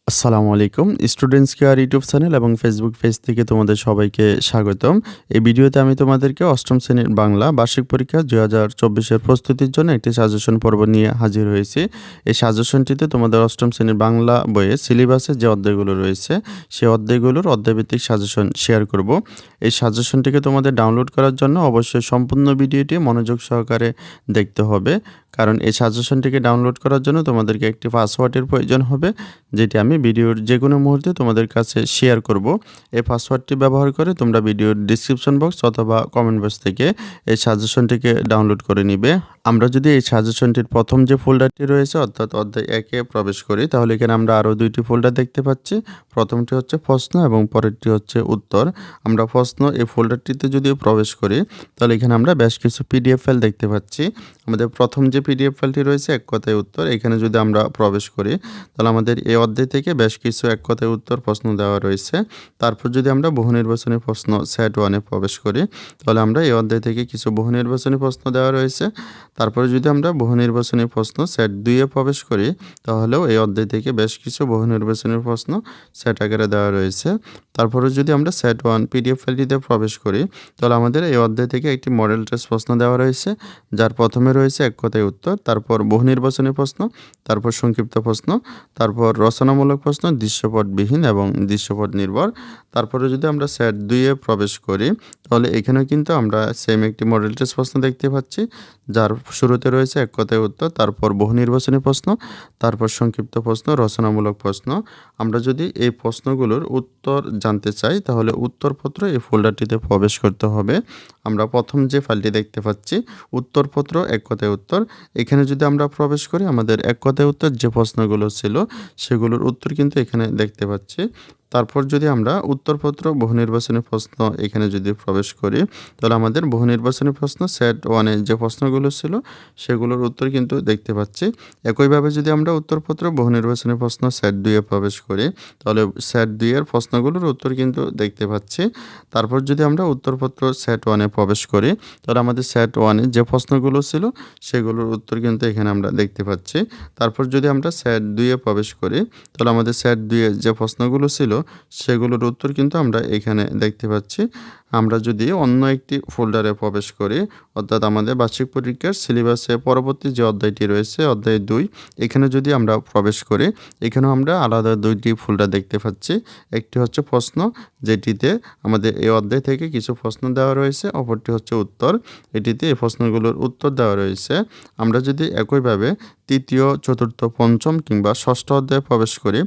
আসসালামু আলাইকুম। Students care YouTube channel এবং ফেসবুক পেজ থেকে তোমাদের সবাইকে স্বাগতম। এই ভিডিওতে আমি তোমাদেরকে অষ্টম শ্রেণীর বাংলা বার্ষিক পরীক্ষা ২০২৪ এর প্রস্তুতির জন্য একটি সাজেশন পর্ব নিয়ে হাজির হয়েছি। এই সাজেশনটিতে তোমাদের অষ্টম শ্রেণীর বাংলা বইয়ে সিলেবাসে যে অধ্যায়গুলো রয়েছে, সেই অধ্যায়গুলোর অধ্যায়ভিত্তিক সাজেশন শেয়ার করব। এই সাজেশনটিকে তোমাদের ডাউনলোড করার জন্য অবশ্যই সম্পূর্ণ ভিডিওটি মনোযোগ সহকারে দেখতে হবে। কারণ এই সাজেশনটিকে ডাউনলোড করার জন্য তোমাদেরকে একটি পাসওয়ার্ডের প্রয়োজন হবে, যেটি আমি ভিডিওর যেকোনো মুহূর্তে তোমাদের কাছে শেয়ার করব। এই পাসওয়ার্ডটি ব্যবহার করে তোমরা ভিডিওর ডিসক্রিপশন বক্স অথবা কমেন্ট বক্স থেকে এই সাজেশনটিকে ডাউনলোড করে নিবে। আমরা যদি এই সাজেশনটির প্রথম যে ফোল্ডারটি রয়েছে অর্থাৎ অধ্যায় ১-এ প্রবেশ করি, তাহলে এখানে আমরা আরও দুইটি ফোল্ডার দেখতে পাচ্ছি। প্রথমটি হচ্ছে প্রশ্ন এবং পরেরটি হচ্ছে উত্তর। আমরা প্রশ্ন এই ফোল্ডারটিতে যদি প্রবেশ করি, তাহলে এখানে আমরা বেশ কিছু পিডিএফ ফাইল দেখতে পাচ্ছি। আমাদের প্রথম যে পিডিএফ ফাইলটি রয়েছে এক কথায় উত্তর, এখানে যদি আমরা প্রবেশ করি, তাহলে আমাদের এই অধ্যায় থেকে বেশ কিছু এক কথায় উত্তর প্রশ্ন দেওয়া রয়েছে। তারপর যদি আমরা বহু নির্বাচনী প্রশ্ন সেট 1-এ প্রবেশ করি, তাহলে আমরা এই অধ্যায় থেকে কিছু বহু নির্বাচনী প্রশ্ন দেওয়া রয়েছে। তারপরে যদি আমরা বহু নির্বাচনী প্রশ্ন সেট 2-এ প্রবেশ করি, তাহলেও এই অধ্যায় থেকে বেশ কিছু বহু নির্বাচনী প্রশ্ন সেট আকারে দেওয়া রয়েছে। তারপরে যদি আমরা সেট 1 পিডিএফ ফাইলটিতে প্রবেশ করি, তাহলে আমাদের এই অধ্যায় থেকে একটি মডেল টেস্ট প্রশ্ন দেওয়া রয়েছে, যার প্রথমে রয়েছে এক কথায় উত্তর, তারপর বহু নির্বাচনী প্রশ্ন, তারপর সংক্ষিপ্ত প্রশ্ন, তারপর রচনামূলক প্রশ্ন, দৃশ্যপটবিহীন এবং দৃশ্যপট নির্ভর। তারপরে যদি আমরা সেট 2-এ প্রবেশ করি, তাহলে এখানেও কিন্তু আমরা সেম একটি মডেল টেস্ট প্রশ্ন দেখতে পাচ্ছি, যার শুরুতে রয়েছে এক কথায় উত্তর, তারপর বহু নির্বাচনী প্রশ্ন, তারপর সংক্ষিপ্ত প্রশ্ন, রচনামূলক প্রশ্ন। আমরা যদি এই প্রশ্নগুলোর উত্তর জানতে চাই, তাহলে উত্তরপত্র এই ফোল্ডারটিতে প্রবেশ করতে হবে। আমরা প্রথম যে ফাইলটি দেখতে পাচ্ছি উত্তরপত্র এক কথায় উত্তর, এখানে যদি আমরা প্রবেশ করি, আমাদের এক কথায় উত্তর যে প্রশ্নগুলো ছিল সেগুলোর উত্তর কিন্তু এখানে দেখতে পাচ্ছি। তারপর যদি আমরা উত্তরপত্র বহু নির্বাচনী প্রশ্ন এখানে যদি প্রবেশ করি, তাহলে আমাদের বহু নির্বাচনী প্রশ্ন সেট 1-এ যে প্রশ্নগুলো ছিল সেগুলোর উত্তর কিন্তু দেখতে পাচ্ছি। একইভাবে যদি আমরা উত্তরপত্র বহু নির্বাচনী প্রশ্ন সেট 2-এ প্রবেশ করি, তাহলে সেট 2-এর প্রশ্নগুলোর উত্তর কিন্তু দেখতে পাচ্ছি। তারপর যদি আমরা উত্তরপত্র সেট 1-এ প্রবেশ করি, তাহলে আমাদের সেট 1-এ যে প্রশ্নগুলো ছিল সেগুলোর উত্তর কিন্তু এখানে আমরা দেখতে পাচ্ছি। তারপর যদি আমরা সেট 2-এ প্রবেশ করি, তাহলে আমাদের সেট 2-এ যে প্রশ্নগুলো ছিল সেগুলোর উত্তর কিন্তু আমরা এখানে দেখতে পাচ্ছি। আমরা যদি অন্য একটি ফোল্ডারে প্রবেশ করি, অর্থাৎ আমাদের বার্ষিক পরীক্ষার সিলেবাসে পরবর্তী যে অধ্যায়টি রয়েছে অধ্যায় 2, এখানে যদি আমরা প্রবেশ করি, এখানেও আমরা আলাদা দুইটি ফোল্ডার দেখতে পাচ্ছি। একটি হচ্ছে প্রশ্ন, যেটিতে আমাদের এই অধ্যায় থেকে কিছু প্রশ্ন দেওয়া রয়েছে, অপরটি হচ্ছে উত্তর, এটিতে এই প্রশ্নগুলোর উত্তর দেওয়া রয়েছে। আমরা যদি একইভাবে তৃতীয়, চতুর্থ, পঞ্চম কিংবা ষষ্ঠ অধ্যায়ে প্রবেশ করি,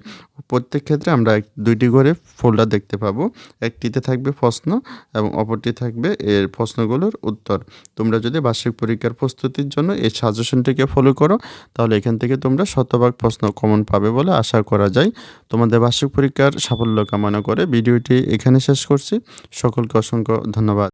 প্রত্যেক ক্ষেত্রে আমরা দুইটি করে ফোল্ডার দেখতে পাবো। একটিতে থাকবে প্রশ্ন এবং অপরটি থাকবে এর প্রশ্নগুলোর উত্তর। তোমরা যদি বার্ষিক পরীক্ষার প্রস্তুতির জন্য এই সাজেশনটিকে ফলো করো, তাহলে এখান থেকে তোমরা শতভাগ প্রশ্ন কমন পাবে বলে আশা করা যায়। তোমাদের বার্ষিক পরীক্ষার সাফল্য কামনা করে ভিডিওটি এখানে শেষ করছি। সকলকে অসংখ্য ধন্যবাদ।